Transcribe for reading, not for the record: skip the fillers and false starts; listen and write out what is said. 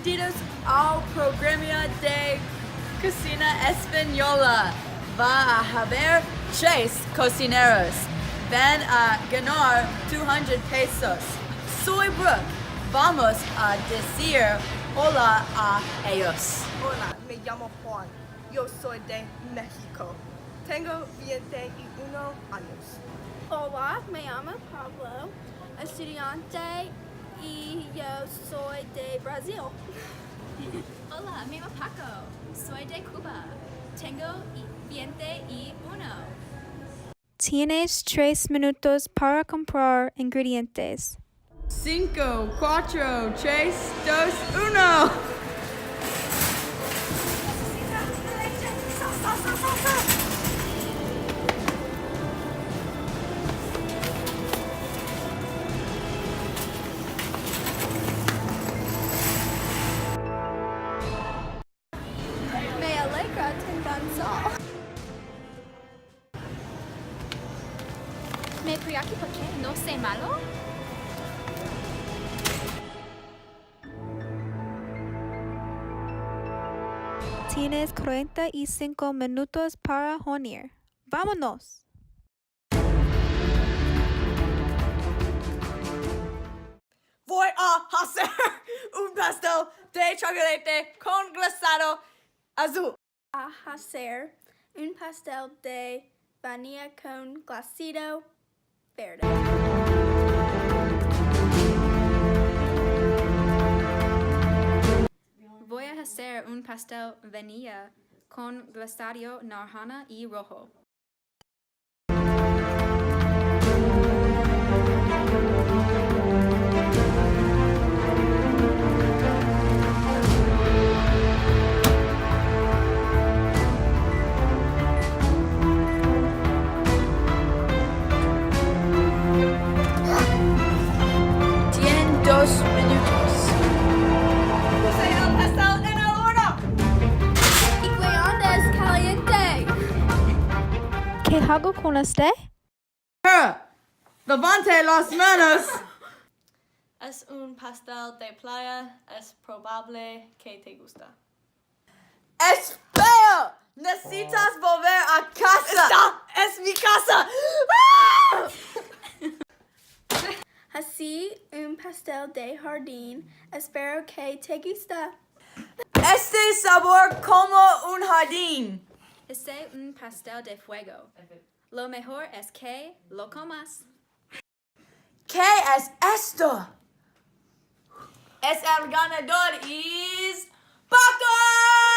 Bienvenidos ao programa de Cocina Española. Va a haber 3 cocineros. Van a ganar 200 pesos. Soy Brooke. Vamos a decir hola a ellos. Hola, me llamo Juan. Yo soy de México. Tengo 21 años. Hola, me llamo Pablo, estudiante y yo soy de Brasil. Hola, me llamo Paco. Soy de Cuba. Tengo 21. Tienes 3 minutos para comprar ingredientes. 5, 4, 3, 2, 1. Me alegra tanto. ¿Me preocupa que no sé malo? Tienes 45 minutos para hornear. ¡Vámonos! Voy a hacer un pastel de chocolate con glasado azul. A hacer un pastel de vainilla con glasado verde. Voy a hacer un pastel vainilla con glasado naranja y rojo. Tienen 2 minutos. Puse el pastel en el horno. Microondas caliente. ¿Qué hago con este? Levante las manos. Es un pastel de playa, es probable que te gusta. Es feo. Necesitas volver a casa. Esta es mi casa. Así un pastel de jardín. Espero que te guste. Este sabor como un jardín. Es un pastel de fuego. Lo mejor es que lo comas. ¿Qué es esto? Es el ganador is Paco!